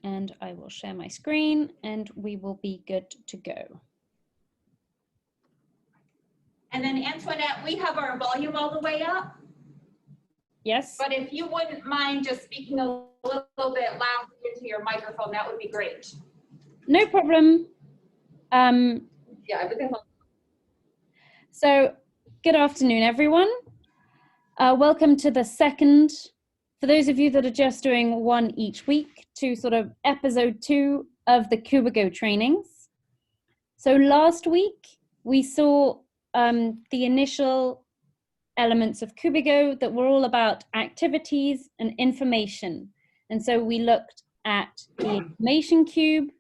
and I will share my screen and we will be good to go. And then Antoinette, we have our volume all the way up. Yes. But if you wouldn't mind just speaking a little bit loud into your microphone, that would be great. No problem. Yeah, everything. So good afternoon, everyone. Welcome to the second, for those of you that are just doing one each week, to sort of episode 2 of the Cubigo trainings. So last week we saw the initial elements of Cubigo that were all about activities and information. And so we looked at the information cube,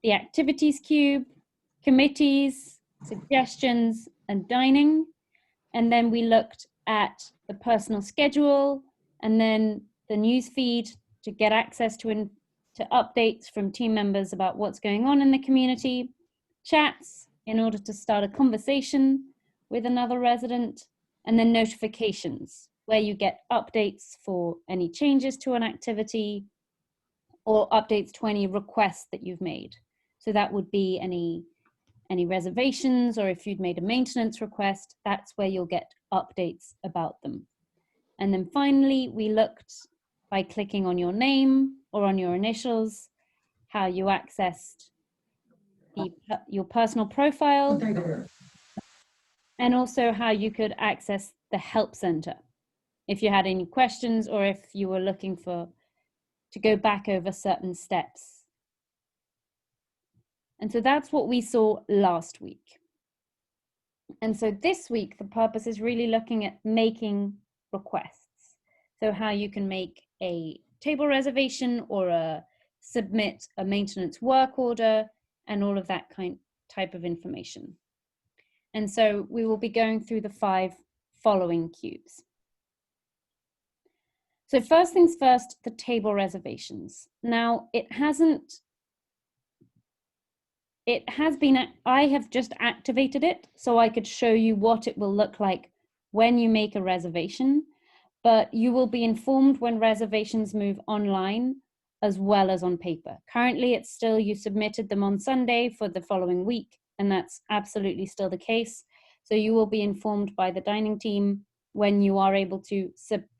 the activities cube, committees, suggestions, and dining. And then we looked at the personal schedule and then the news feed to get access to updates from team members about what's going on in the community, chats in order to start a conversation with another resident, and then notifications where you get updates for any changes to an activity or updates to any requests that you've made. So that would be any reservations, or if you'd made a maintenance request, that's where you'll get updates about them. And then finally, we looked by clicking on your name or on your initials, how you accessed your personal profile, and also how you could access the help center if you had any questions or if you were looking to go back over certain steps. And so that's what we saw last week. And so this week, the purpose is really looking at making requests. So how you can make a table reservation or submit a maintenance work order and all of that type of information. And so we will be going through the 5 following cubes. So first things first, the table reservations. Now I have just activated it so I could show you what it will look like when you make a reservation, but you will be informed when reservations move online as well as on paper. Currently, it's still you submitted them on Sunday for the following week, and that's absolutely still the case. So you will be informed by the dining team when you are able to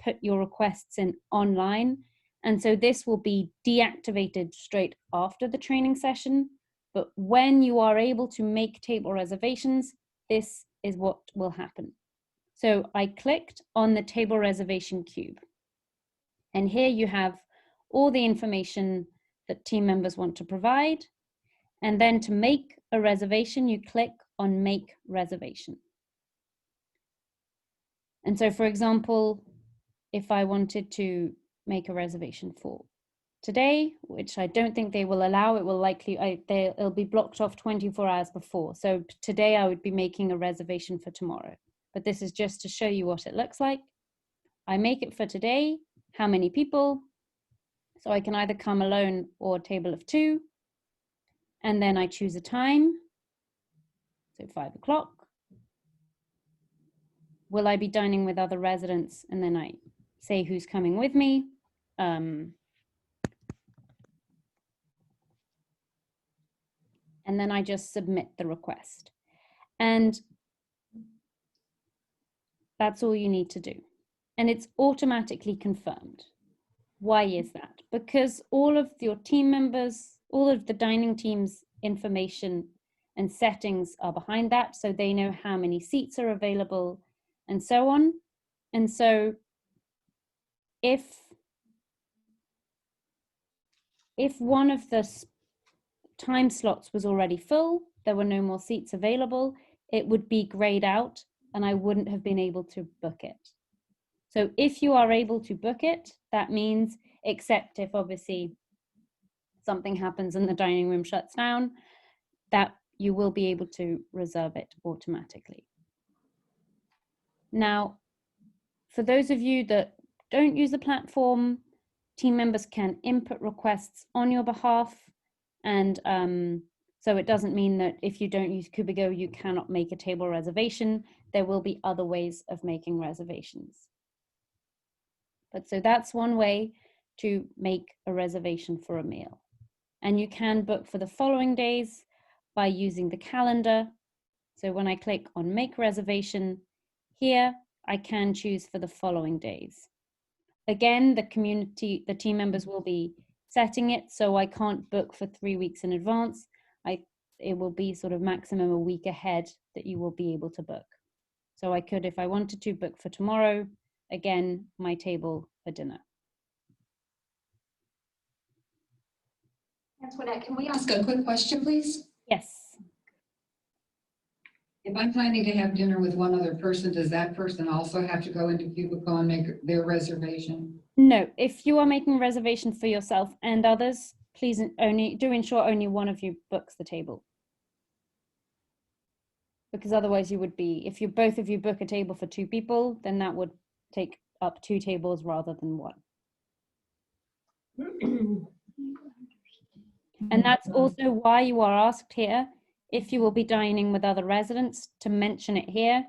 put your requests in online. And so this will be deactivated straight after the training session. But when you are able to make table reservations, this is what will happen. So I clicked on the table reservation cube. And here you have all the information that team members want to provide. And then to make a reservation, you click on Make Reservation. And so, for example, if I wanted to make a reservation for today, which I don't think they will allow, it will likely, it'll be blocked off 24 hours before. So today I would be making a reservation for tomorrow. But this is just to show you what it looks like. I make it for today, how many people? So I can either come alone or a table of 2. And then I choose a time, so 5 o'clock. Will I be dining with other residents? And then I say who's coming with me. And then I just submit the request. And that's all you need to do. And it's automatically confirmed. Why is that? Because all of your team members, all of the dining team's information and settings are behind that, so they know how many seats are available and so on. And so if one of the time slots was already full, there were no more seats available, it would be grayed out and I wouldn't have been able to book it. So if you are able to book it, that means, except if obviously something happens and the dining room shuts down, that you will be able to reserve it automatically. Now, for those of you that don't use the platform, team members can input requests on your behalf. And so it doesn't mean that if you don't use Cubigo, you cannot make a table reservation. There will be other ways of making reservations. But so that's one way to make a reservation for a meal. And you can book for the following days by using the calendar. So when I click on make reservation here, I can choose for the following days. Again, the team members will be setting it, so I can't book for 3 weeks in advance. It will be sort of maximum a week ahead that you will be able to book. So I could, if I wanted to, book for tomorrow, again, my table for dinner. Antoinette, can we ask a quick question, please? Yes. If I'm planning to have dinner with one other person, does that person also have to go into Cubigo and make their reservation? No, if you are making a reservation for yourself and others, please do ensure only one of you books the table. Because otherwise you would be, if both of you book a table for 2 people, then that would take up 2 tables rather than 1. And that's also why you are asked here, if you will be dining with other residents, to mention it here.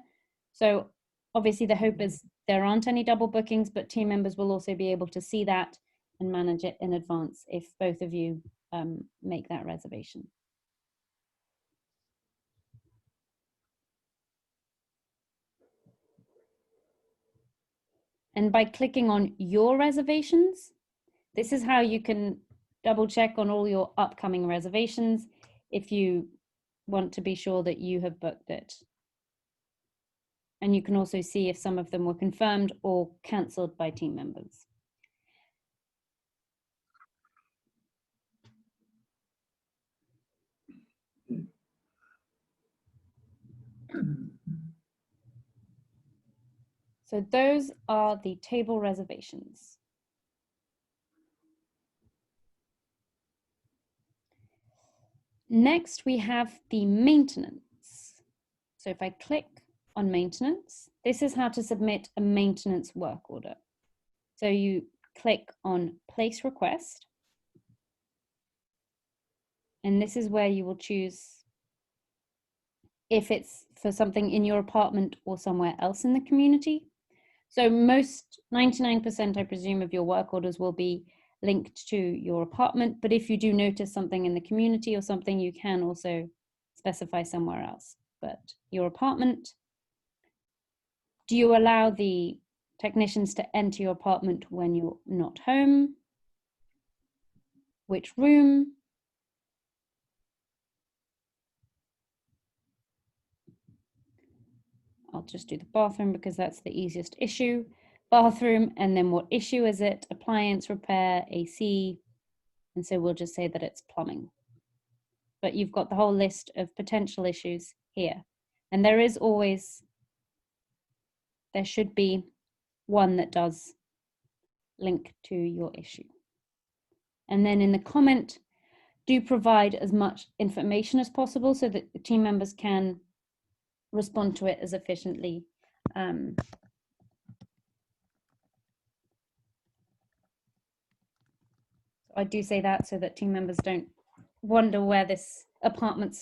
So obviously the hope is there aren't any double bookings, but team members will also be able to see that and manage it in advance if both of you make that reservation. And by clicking on your reservations, this is how you can double check on all your upcoming reservations if you want to be sure that you have booked it. And you can also see if some of them were confirmed or cancelled by team members. So those are the table reservations. Next, we have the maintenance. So if I click on maintenance, this is how to submit a maintenance work order. So you click on place request. And this is where you will choose if it's for something in your apartment or somewhere else in the community. So most, 99%, I presume, of your work orders will be linked to your apartment, but if you do notice something in the community or something, you can also specify somewhere else. But your apartment, do you allow the technicians to enter your apartment when you're not home? Which room? I'll just do the bathroom because that's the easiest issue. Bathroom, and then what issue is it? Appliance repair, AC, and so we'll just say that it's plumbing. But you've got the whole list of potential issues here. And there should be one that does link to your issue. And then in the comment, do provide as much information as possible so that the team members can respond to it as efficiently. I do say that so that team members don't wonder where this apartment *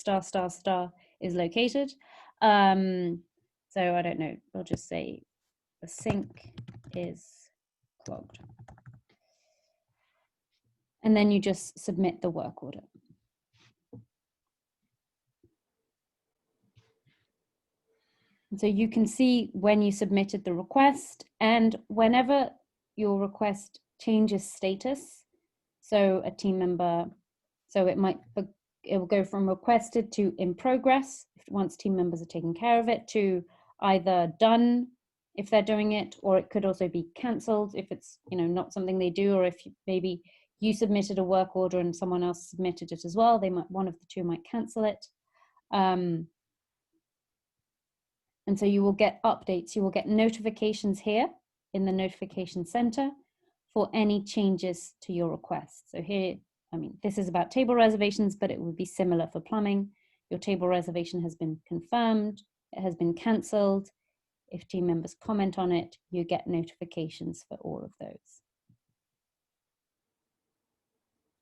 is located. So I don't know, we'll just say the sink is clogged. And then you just submit the work order. And so you can see when you submitted the request, and whenever your request changes status, so a team member, so it will go from requested to in progress once team members are taking care of it, to either done if they're doing it, or it could also be cancelled if it's not something they do, or if maybe you submitted a work order and someone else submitted it as well, one of the two might cancel it. And so you will get updates, you will get notifications here in the notification center for any changes to your request. So here, this is about table reservations, but it would be similar for plumbing. Your table reservation has been confirmed, it has been cancelled. If team members comment on it, you get notifications for all of those.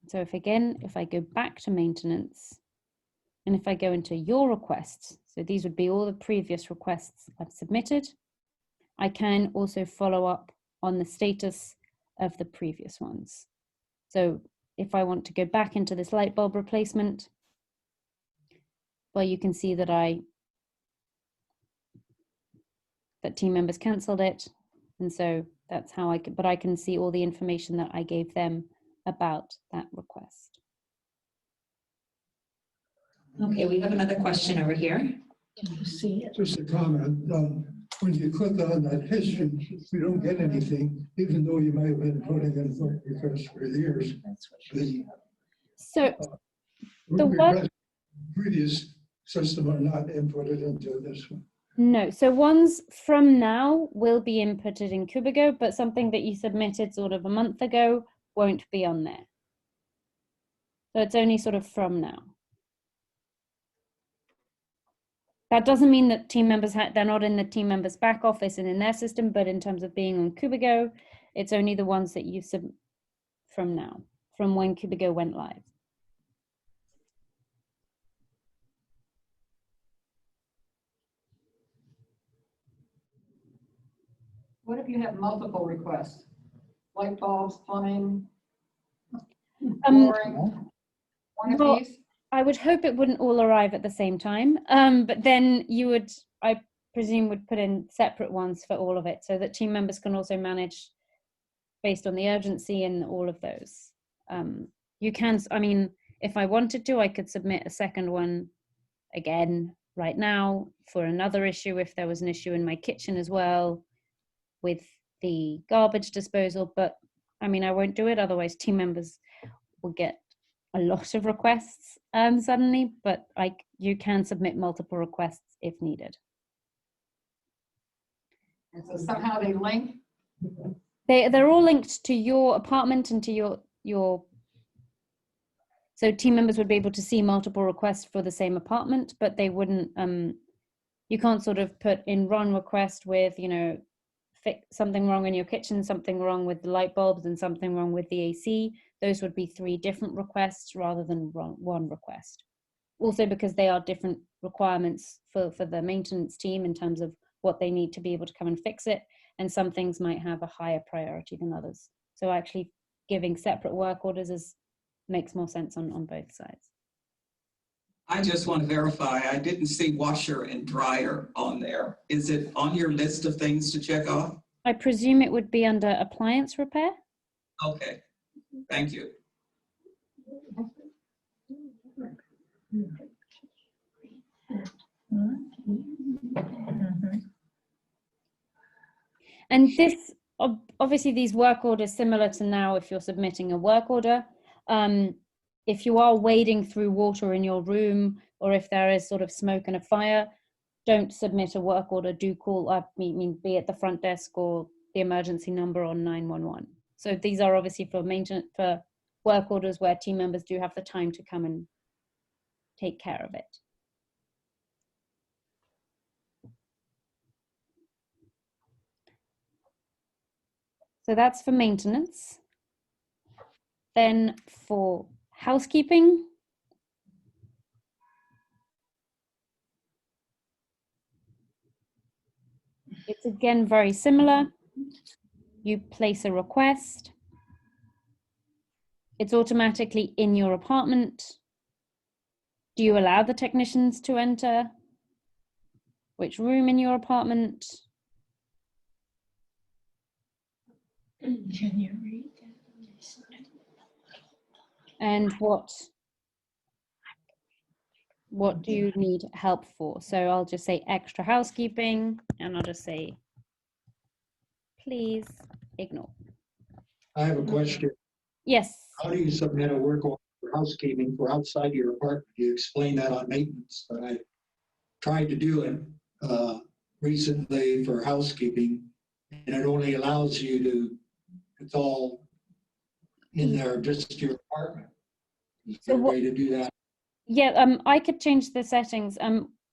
So if I go back to maintenance, and if I go into your requests, so these would be all the previous requests I've submitted, I can also follow up on the status of the previous ones. So if I want to go back into this light bulb replacement, well, you can see that that team members cancelled it. And so that's how but I can see all the information that I gave them about that request. Okay, we have another question over here. Just a comment. When you click on that history, you don't get anything, even though you might have been putting in work requests for years. So the Work work, requests previous system are not inputted into this one. no, so ones from now will be inputted in Cubigo, but something that you submitted sort of a month ago won't be on there. So it's only sort of from now. That doesn't mean that team members, they're not in the team members back office and in their system, but in terms of being on Cubigo, it's only the ones that you sub from now, from when Cubigo went live. What if you have multiple requests? Light bulbs, plumbing, flooring, one well, of these? I would hope it wouldn't all arrive at the same time, but then you would, I presume, would put in separate ones for all of it so that team members can also manage based on the urgency and all of those. You can, I mean, if I wanted to, I could submit a second one again right now for another issue if there was an issue in my kitchen as well with the garbage disposal, but I mean, I won't do it, otherwise team members will get a lot of requests suddenly, but you can submit multiple requests if needed. And so somehow they link? They're all linked to your apartment and to your so team members would be able to see multiple requests for the same apartment, but they wouldn't, you can't sort of put in one request with, you know, fix something wrong in your kitchen, something wrong with the light bulbs, and something wrong with the AC. Those would be 3 different requests rather than one request. Also because they are different requirements for the maintenance team in terms of what they need to be able to come and fix it. And some things might have a higher priority than others. So actually giving separate work orders makes more sense on both sides. I just want to verify, I didn't see washer and dryer on there. Is it on your list of things to check off? I presume it would be under appliance repair. Okay, thank you. And this, obviously these work orders similar to now if you're submitting a work order. If you are wading through water in your room, or if there is sort of smoke and a fire, don't submit a work order. Do call up, be at the front desk or the emergency number on 911. So these are obviously for maintenance, for work orders where team members do have the time to come and take care of it. So that's for maintenance. Then for housekeeping, it's again very similar. You place a request. It's automatically in your apartment. Do you allow the technicians to enter? Which room in your apartment? Can you read that? And what do you need help for? So I'll just say extra housekeeping, and I'll just say, please ignore. I have a question. Yes. How do you submit a work order for housekeeping for outside your apartment? You explain that on maintenance, but I tried to do it recently for housekeeping, and it only allows you to, it's all in there, just your apartment. Is there a way to do that? Yeah, I could change the settings.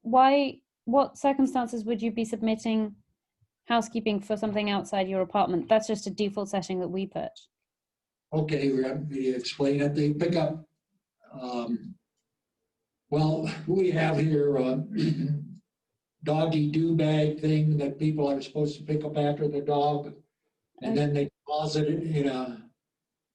What circumstances would you be submitting housekeeping for something outside your apartment? That's just a default setting that we put. Okay, let me explain it. They pick up, well, we have here a doggy do bag thing that people are supposed to pick up after the dog. And then they deposit it in a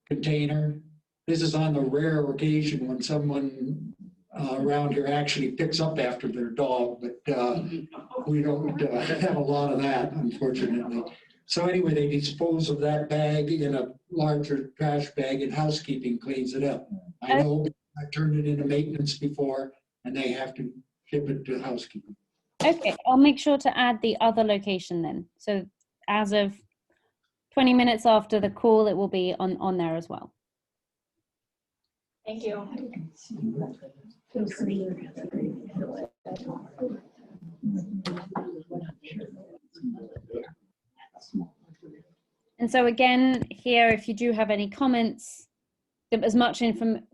container. This is on the rare occasion when someone around here actually picks up after their dog, but we don't have a lot of that, unfortunately. So anyway, they dispose of that bag in a larger trash bag and housekeeping cleans it up. I know, I've turned it into maintenance before and they have to ship it to housekeeping. Okay, I'll make sure to add the other location then. So as of 20 minutes after the call, it will be on there as well. Thank you. And so again, here, if you do have any comments, as much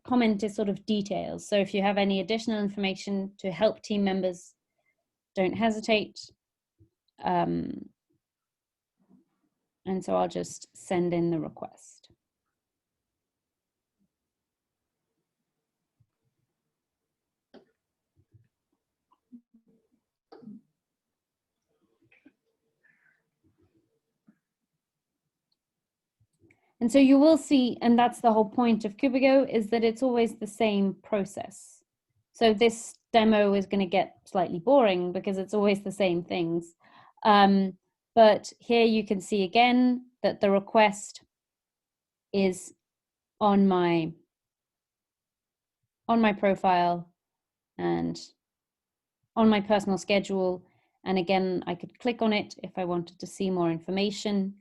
comment is sort of details. So if you have any additional information to help team members, don't hesitate. And so I'll just send in the request. And so you will see, and that's the whole point of Cubigo, is that it's always the same process. So this demo is going to get slightly boring because it's always the same things. But here you can see again that the request is on my profile and on my personal schedule. And again, I could click on it if I wanted to see more information.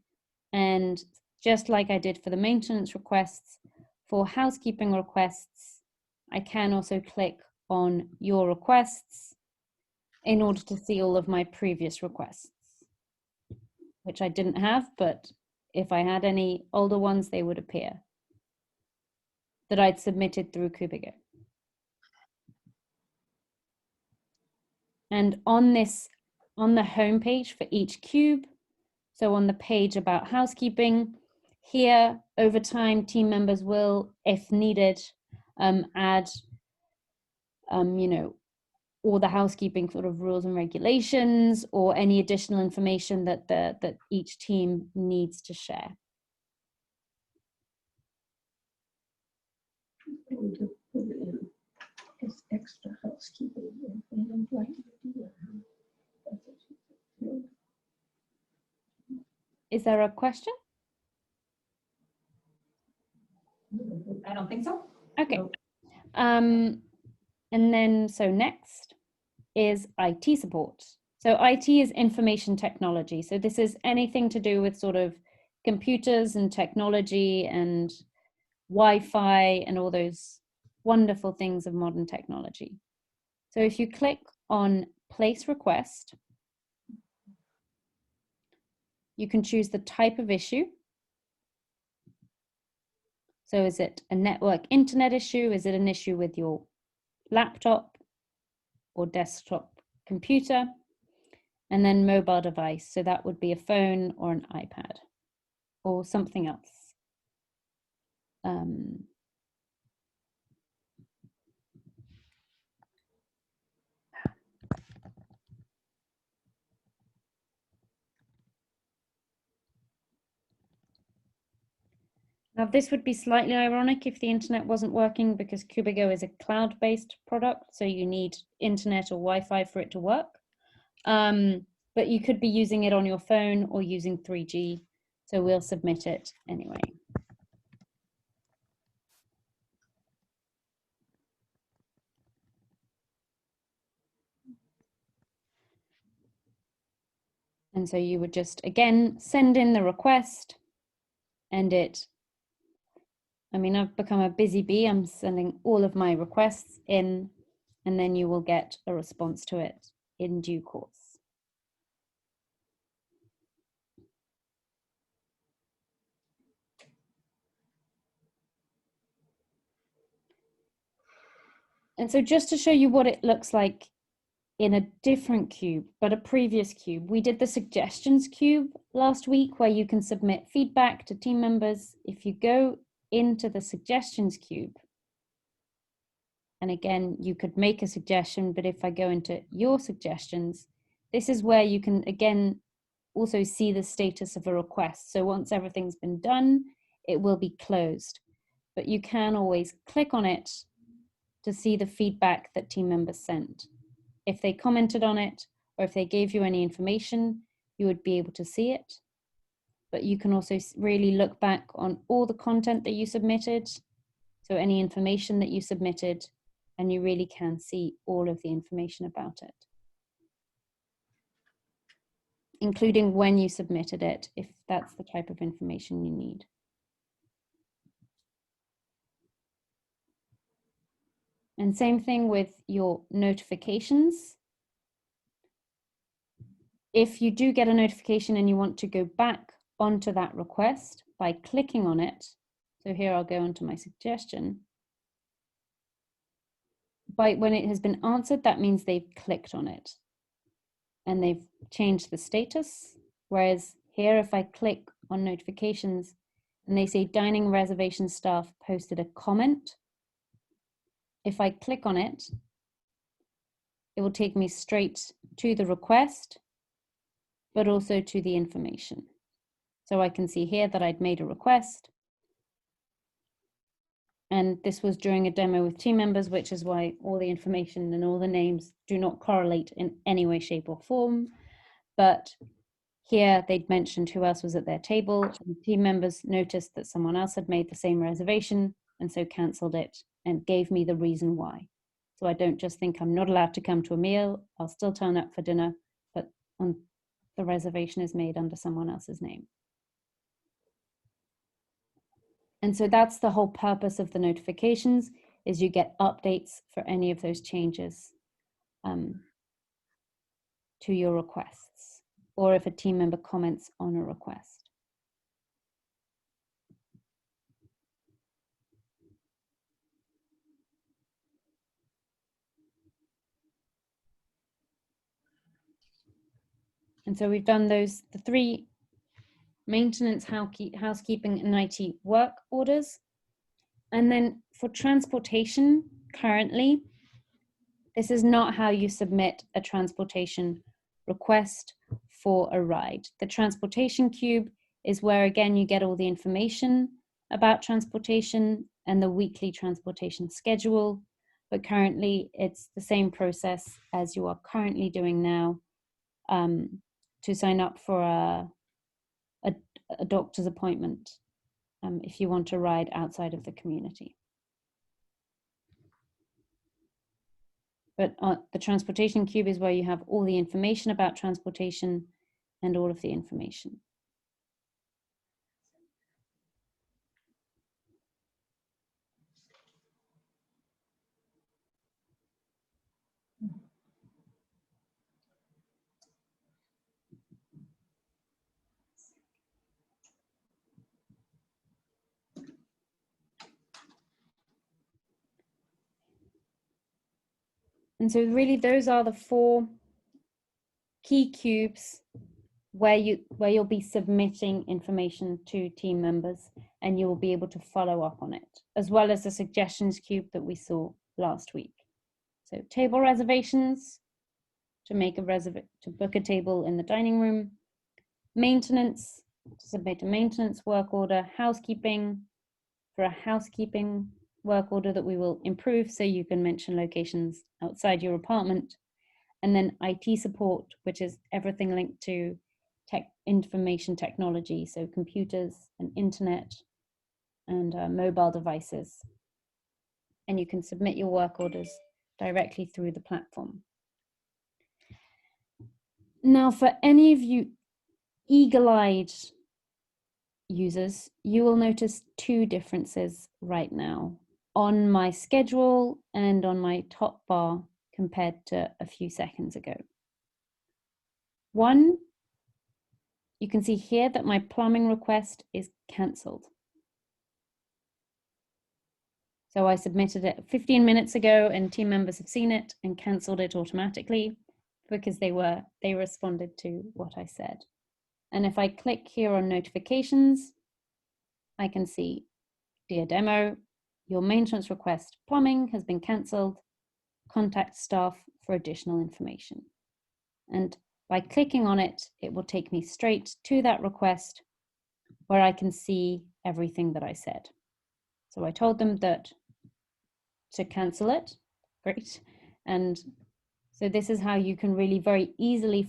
And just like I did for the maintenance requests, for housekeeping requests, I can also click on your requests in order to see all of my previous requests, which I didn't have, but if I had any older ones, they would appear that I'd submitted through Cubigo. And on the home page for each cube, so on the page about housekeeping, here over time, team members will, if needed, add, all the housekeeping sort of rules and regulations or any additional information that each team needs to share. It's extra housekeeping. If they don't like to do that, that's what she said. Is there a question? I don't think so. Okay. And then, so next is IT support. So IT is information technology. So this is anything to do with sort of computers and technology and Wi-Fi and all those wonderful things of modern technology. So if you click on place request, you can choose the type of issue. So is it a network internet issue? Is it an issue with your laptop or desktop computer? And then mobile device. So that would be a phone or an iPad or something else. Now this would be slightly ironic if the internet wasn't working because Cubigo is a cloud-based product, so you need internet or Wi-Fi for it to work. But you could be using it on your phone or using 3G, so we'll submit it anyway. And so you would just, again, send in the request and I've become a busy bee. I'm sending all of my requests in, and then you will get a response to it in due course. And so just to show you what it looks like in a different cube, but a previous cube, we did the suggestions cube last week where you can submit feedback to team members. If you go into the suggestions cube, and again, you could make a suggestion, but if I go into your suggestions, this is where you can, again, also see the status of a request. So once everything's been done, it will be closed. But you can always click on it to see the feedback that team members sent. If they commented on it, or if they gave you any information, you would be able to see it. But you can also really look back on all the content that you submitted, so any information that you submitted, and you really can see all of the information about it, including when you submitted it, if that's the type of information you need. And same thing with your notifications. If you do get a notification and you want to go back onto that request by clicking on it, so here I'll go onto my suggestion. When it has been answered, that means they've clicked on it and they've changed the status. Whereas here, if I click on notifications and they say dining reservation staff posted a comment, if I click on it, it will take me straight to the request, but also to the information. So I can see here that I'd made a request. And this was during a demo with team members, which is why all the information and all the names do not correlate in any way, shape, or form. But here they'd mentioned who else was at their table, and team members noticed that someone else had made the same reservation and so cancelled it and gave me the reason why. So I don't just think I'm not allowed to come to a meal, I'll still turn up for dinner, but the reservation is made under someone else's name. And so that's the whole purpose of the notifications, is you get updates for any of those changes to your requests, or if a team member comments on a request. And so we've done the 3 maintenance, housekeeping, and IT work orders. And then for transportation, currently, this is not how you submit a transportation request for a ride. The transportation cube is where, again, you get all the information about transportation and the weekly transportation schedule. But currently, it's the same process as you are currently doing now to sign up for a doctor's appointment if you want to ride outside of the community. But the transportation cube is where you have all the information about transportation and all of the information. And so really those are the 4 key cubes where you'll be submitting information to team members, and you will be able to follow up on it, as well as the suggestions cube that we saw last week. So table reservations, to book a table in the dining room, maintenance, to submit a maintenance work order, housekeeping, for a housekeeping work order that we will improve, so you can mention locations outside your apartment, and then IT support, which is everything linked to information technology, so computers and internet and mobile devices. And you can submit your work orders directly through the platform. Now, for any of you eagle-eyed users, you will notice 2 differences right now on my schedule and on my top bar compared to a few seconds ago. One, you can see here that my plumbing request is cancelled. So I submitted it 15 minutes ago and team members have seen it and cancelled it automatically because they responded to what I said. And if I click here on notifications, I can see, dear demo, your maintenance request plumbing has been cancelled. Contact staff for additional information. And By clicking on it, it will take me straight to that request where I can see everything that I said. So I told them that to cancel it. Great. And so this is how you can really very easily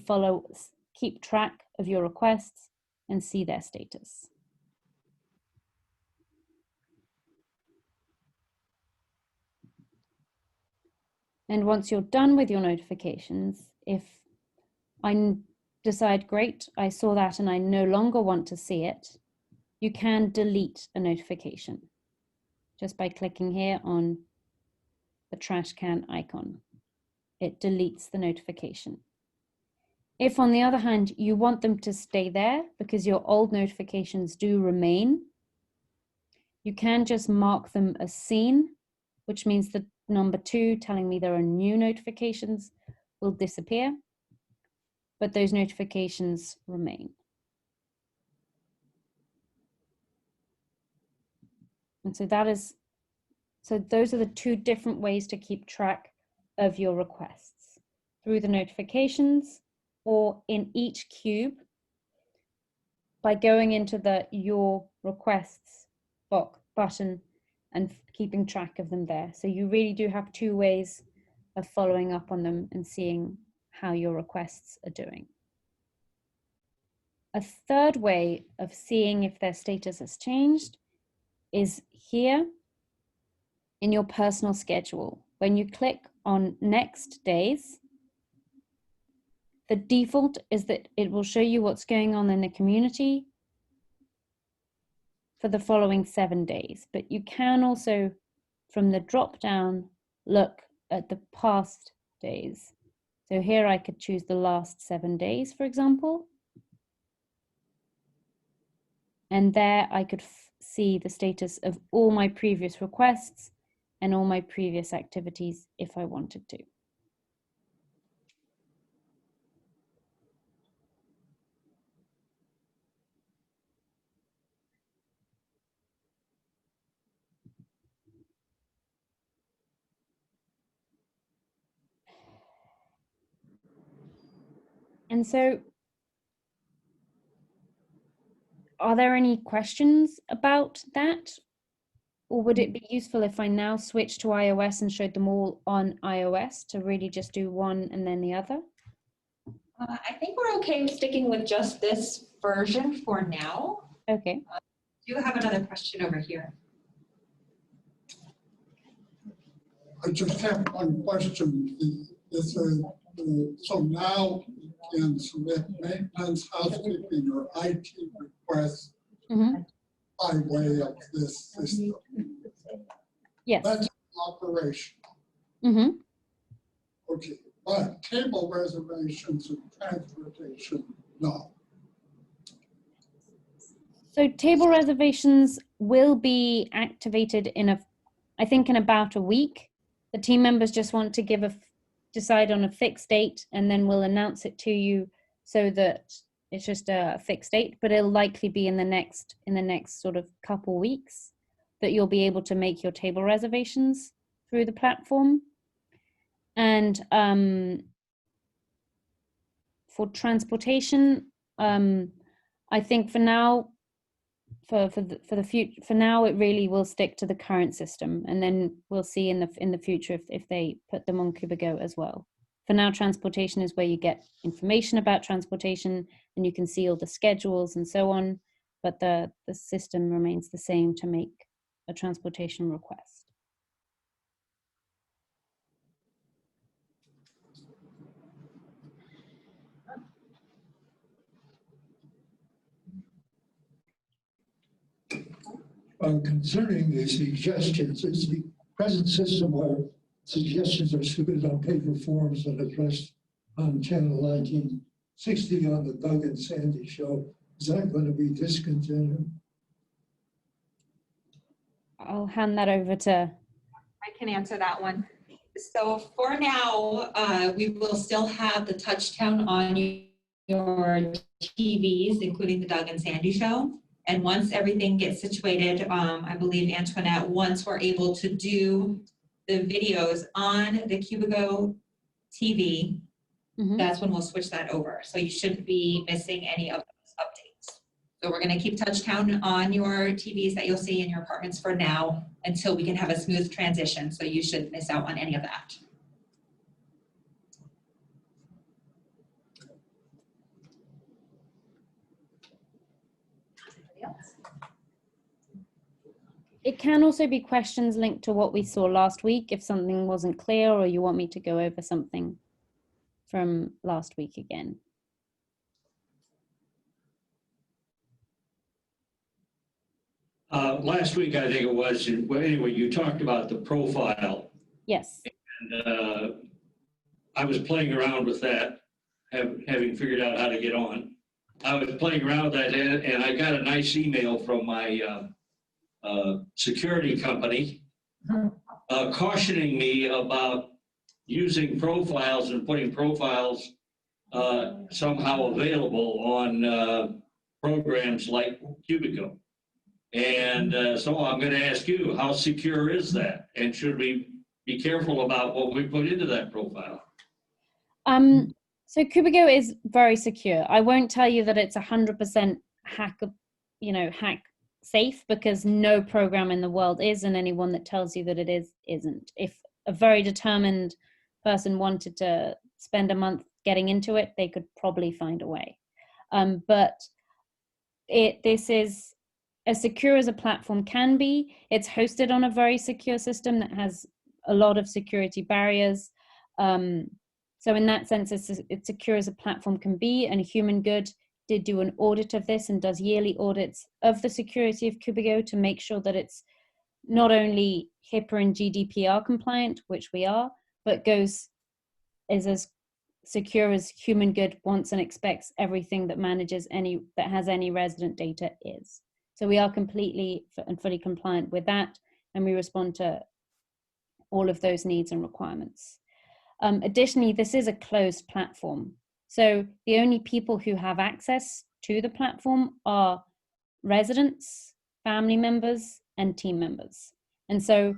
keep track of your requests and see their status. And once you're done with your notifications, if I decide, great, I saw that and I no longer want to see it, you can delete a notification just by clicking here on the trash can icon. It deletes the notification. If, on the other hand, you want them to stay there because your old notifications do remain, you can just mark them as seen, which means the number 2 telling me there are new notifications will disappear, but those notifications remain. And so those are the 2 different ways to keep track of your requests, through the notifications or in each cube by going into the Your Requests button and keeping track of them there. So you really do have 2 ways of following up on them and seeing how your requests are doing. A third way of seeing if their status has changed is here in your personal schedule. When you click on Next Days, the default is that it will show you what's going on in the community for the following 7 days. But you can also, from the drop down, look at the past days. So here I could choose the last 7 days, for example. And there I could see the status of all my previous requests and all my previous activities if I wanted to. And so, are there any questions about that? Or would it be useful if I now switched to iOS and showed them all on iOS to really just do one and then the other? I think we're okay with sticking with just this version for now. Okay. Do you have another question over here? I just have one question. So now you can submit maintenance, housekeeping, or IT requests by way of this system. Yes. That's operational. Okay, but table reservations and transportation, no. So table reservations will be activated I think in about a week. The team members just want to decide on a fixed date, and then we'll announce it to you so that it's just a fixed date, but it'll likely be in the next sort of couple weeks that you'll be able to make your table reservations through the platform. And for transportation, I think for now, for now, it really will stick to the current system, and then we'll see in the future if they put them on Cubigo as well. For now, transportation is where you get information about transportation, and you can see all the schedules and so on, but the system remains the same to make a transportation request. Concerning the suggestions, is the present system where suggestions are submitted on paper forms and addressed on channel 1960 on the Doug and Sandy show, is that going to be discontinued? I'll hand that over to. I can answer that one. So for now, we will still have the touchdown on your TVs, including the Doug and Sandy show. And once everything gets situated, I believe, Antoinette, once we're able to do the videos on the Cubigo TV, Mhm. that's when we'll switch that over. So you shouldn't be missing any of those updates. So we're gonna keep Touchtown on your TVs that you'll see in your apartments for now until we can have a smooth transition. So you shouldn't miss out on any of that. Anybody else? It can also be questions linked to what we saw last week if something wasn't clear or you want me to go over something from last week again. Last week, I think it was, well, anyway, you talked about the profile. Yes. And I was playing around with that, having figured out how to get on. I was playing around with that, and I got a nice email from my security company cautioning me about using profiles and putting profiles somehow available on programs like Cubigo. And so I'm going to ask you, how secure is that? And should we be careful about what we put into that profile? So Cubigo is very secure. I won't tell you that it's 100% hack safe, because no program in the world is, and anyone that tells you that it is, isn't. If a very determined person wanted to spend a month getting into it, they could probably find a way. But this is as secure as a platform can be. It's hosted on a very secure system that has a lot of security barriers. So in that sense, it's secure as a platform can be, and Human Good did do an audit of this and does yearly audits of the security of Cubigo to make sure that it's not only HIPAA and GDPR compliant, which we are, but is as secure as Human Good wants and expects everything that has any resident data is. So we are completely and fully compliant with that, and we respond to all of those needs and requirements. Additionally, this is a closed platform. So the only people who have access to the platform are residents, family members, and team members. And so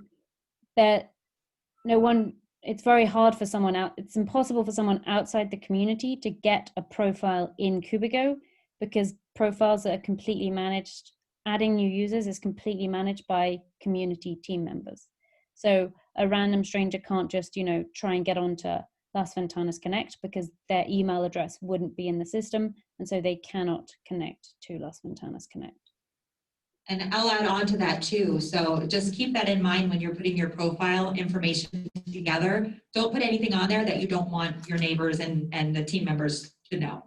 it's very hard for it's impossible for someone outside the community to get a profile in Cubigo, because profiles are completely managed. Adding new users is completely managed by community team members. So a random stranger can't just, try and get onto Las Ventanas Connect, because their email address wouldn't be in the system, and so they cannot connect to Las Ventanas Connect. And I'll add on to that too. So just keep that in mind when you're putting your profile information together. Don't put anything on there that you don't want your neighbors and the team members to know.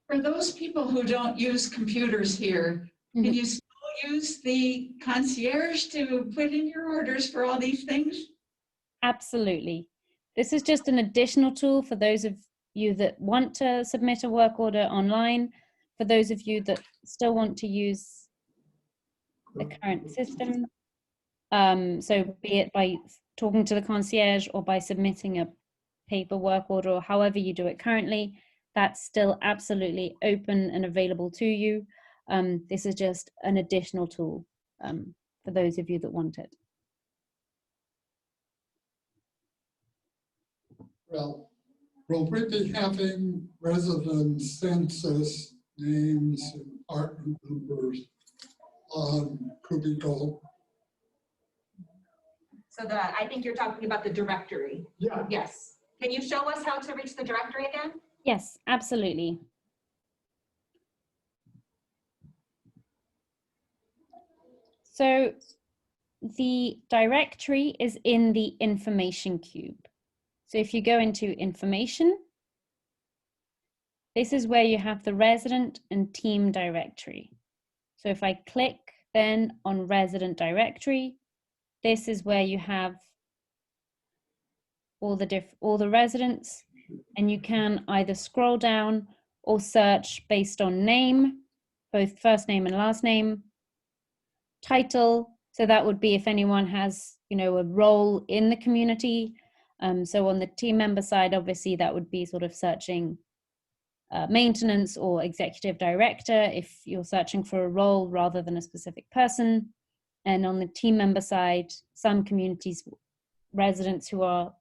For those people who don't use computers here, can you still use the concierge to put in your orders for all these things? Absolutely. This is just an additional tool for those of you that want to submit a work order online. For those of you that still want to use the current system, so be it by talking to the concierge or by submitting a paper work order, or however you do it currently, that's still absolutely open and available to you. This is just an additional tool for those of you that want it. Well, will we be having resident census names and apartment numbers on Cubigo? So I think you're talking about the directory. Yeah. Yes. Can you show us how to reach the directory again? Yes, absolutely. So the directory is in the information cube. So if you go into information, this is where you have the resident and team directory. So if I click then on resident directory, this is where you have all the residents, and you can either scroll down or search based on name, both first name and last name, title. So that would be if anyone has, a role in the community. So on the team member side, obviously that would be sort of searching maintenance or executive director if you're searching for a role rather than a specific person. And on the team member side, some communities, residents who are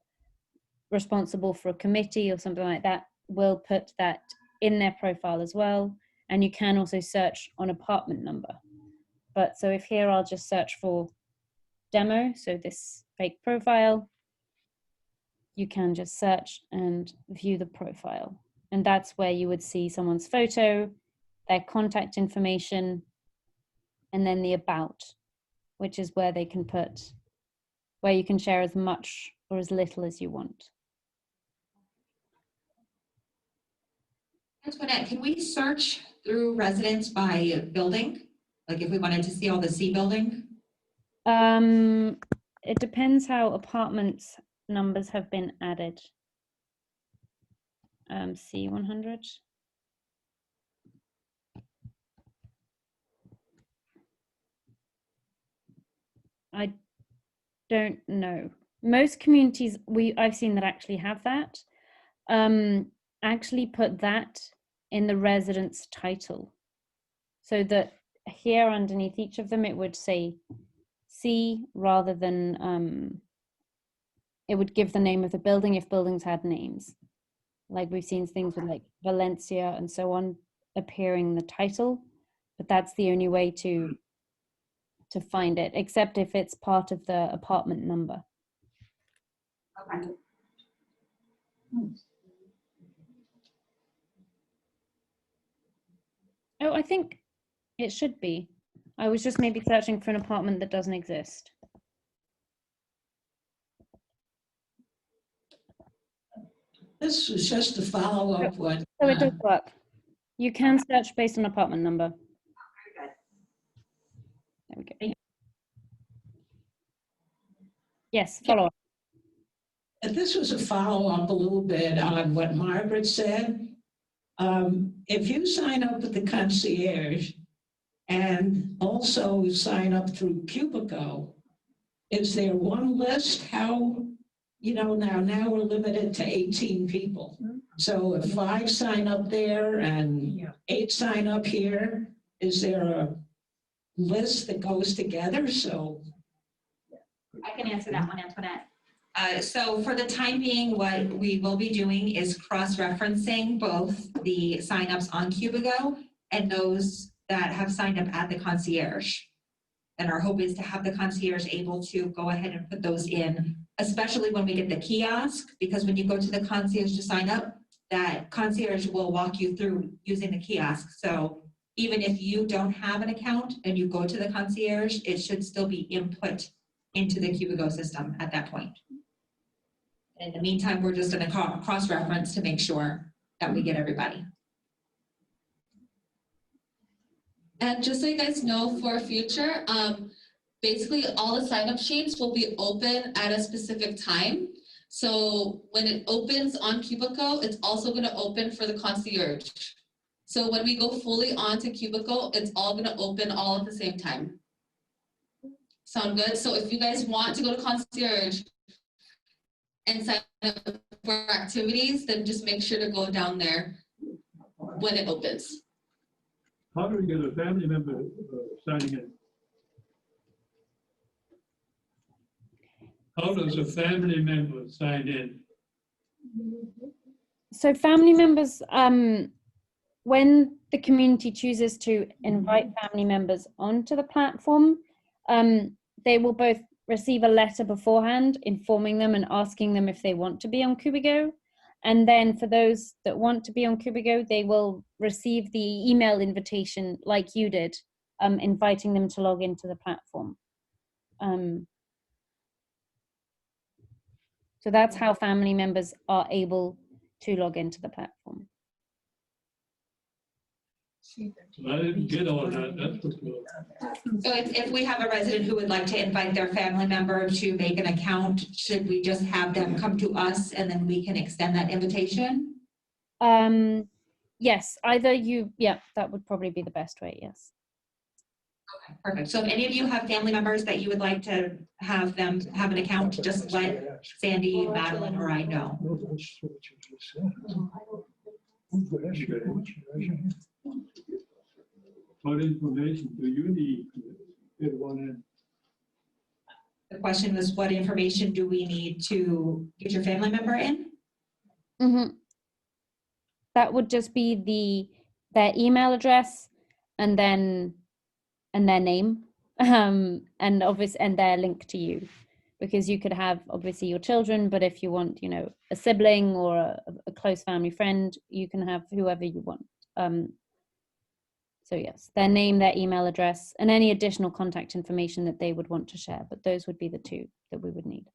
responsible for a committee or something like that will put that in their profile as well. And you can also search on apartment number. But so if here I'll just search for demo, so this fake profile, you can just search and view the profile. And that's where you would see someone's photo, their contact information, and then the about, which is where they can put, where you can share as much or as little as you want. Antoinette, can we search through residents by building? Like if we wanted to see all the C building? It depends how apartments numbers have been added. C100. I don't know. Most communities I've seen that actually have that, actually put that in the residence title, so that here underneath each of them it would say C rather than it would give the name of the building if buildings had names. Like we've seen things with like Valencia and so on appearing in the title, but that's the only way to find it, except if it's part of the apartment number. Okay. Oh, I think it should be. I was just maybe searching for an apartment that doesn't exist. This was just a follow-up one. So it does work. You can search based on apartment number. Very good. There we go. Yes, follow up. This was a follow-up a little bit on what Margaret said. If you sign up with the concierge and also sign up through Cubigo, is there one list? How, now we're limited to 18 people. So if 5 sign up there and 8 sign up here, is there a list that goes together? So I can answer that one, Antoinette. So for the time being, what we will be doing is cross-referencing both the signups on Cubigo and those that have signed up at the concierge. And our hope is to have the concierge able to go ahead and put those in, especially when we get the kiosk, because when you go to the concierge to sign up, that concierge will walk you through using the kiosk. So even if you don't have an account and you go to the concierge, it should still be input into the Cubigo system at that point. In the meantime, we're just going to cross-reference to make sure that we get everybody. And just so you guys know for future, basically all the sign-up sheets will be open at a specific time. So when it opens on Cubico, it's also going to open for the concierge. So when we go fully onto Cubico, it's all going to open all at the same time. Sound good? So if you guys want to go to concierge and sign up for activities, then just make sure to go down there when it opens. How do we get a family member signing in? How does a family member sign in? So family members, when the community chooses to invite family members onto the platform, they will both receive a letter beforehand informing them and asking them if they want to be on Cubigo. And then for those that want to be on Cubigo, they will receive the email invitation like you did, inviting them to log into the platform. So that's how family members are able to log into the platform. I didn't get all that, that's what's going on. So if we have a resident who would like to invite their family member to make an account, should we just have them come to us and then we can extend that invitation? Yes, either that would probably be the best way, yes. Okay, perfect. So if any of you have family members that you would like to have them have an account, just let Sandy, Madeline, or I know. What information do you need to get one in? The question was, what information do we need to get your family member in? That would just be their email address and then their name, and their link to you, because you could have obviously your children, but if you want, a sibling or a close family friend, you can have whoever you want. So yes, their name, their email address, and any additional contact information that they would want to share, but those would be the two that we would need.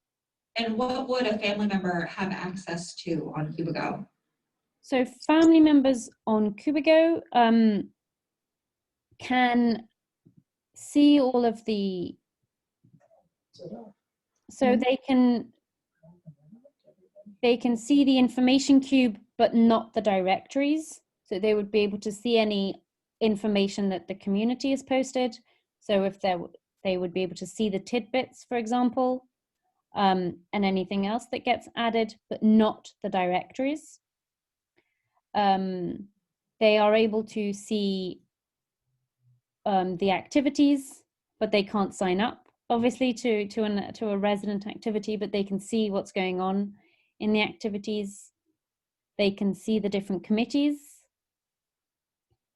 And what would a family member have access to on Cubigo? So family members on Cubigo can see all of the, so they can see the information cube, but not the directories. So they would be able to see any information that the community has posted. So if they would be able to see the tidbits, for example, and anything else that gets added, but not the directories. They are able to see the activities, but they can't sign up, obviously, to a resident activity, but they can see what's going on in the activities. They can see the different committees.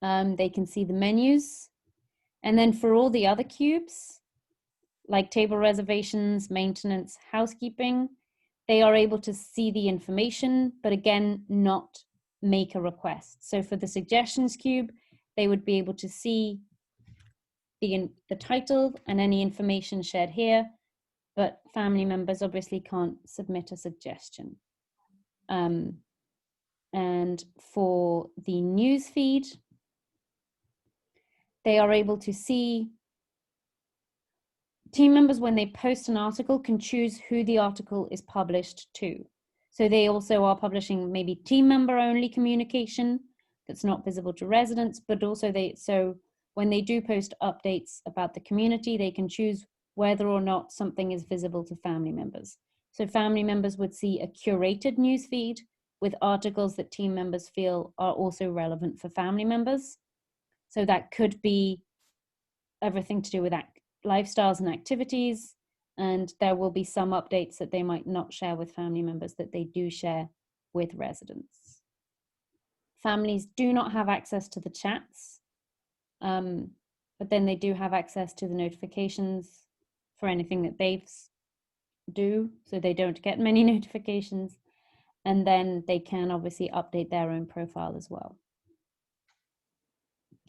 They can see the menus. And then for all the other cubes, like table reservations, maintenance, housekeeping, they are able to see the information, but again, not make a request. So for the suggestions cube, they would be able to see the title and any information shared here, but family members obviously can't submit a suggestion. And for the news feed, they are able to see team members, when they post an article, can choose who the article is published to. So they also are publishing maybe team member only communication that's not visible to residents, but also so when they do post updates about the community, they can choose whether or not something is visible to family members. So family members would see a curated news feed with articles that team members feel are also relevant for family members. So that could be everything to do with lifestyles and activities, and there will be some updates that they might not share with family members that they do share with residents. Families do not have access to the chats, but then they do have access to the notifications for anything that they do, so they don't get many notifications, and then they can obviously update their own profile as well.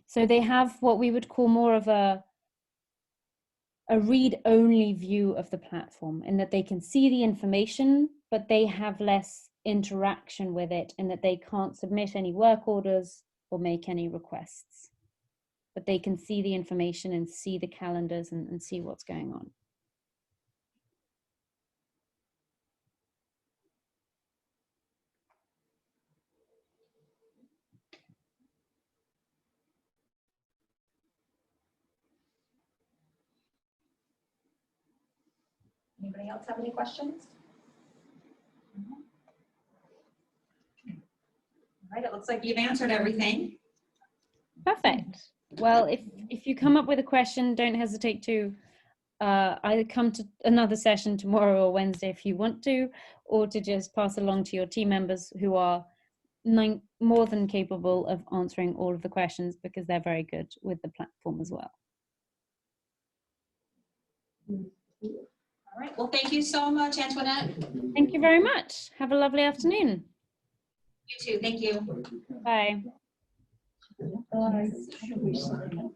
So they have what we would call more of a read-only view of the platform, in that they can see the information, but they have less interaction with it, in that they can't submit any work orders or make any requests. But they can see the information and see the calendars and see what's going on. Anybody else have any questions? All right, it looks like you've answered everything. Perfect. Well, if you come up with a question, don't hesitate to either come to another session tomorrow or Wednesday if you want to, or to just pass along to your team members, who are more than capable of answering all of the questions, because they're very good with the platform as well. All right, well, thank you so much, Antoinette. Thank you very much. Have a lovely afternoon. You too, thank you. Bye. Should we sign up?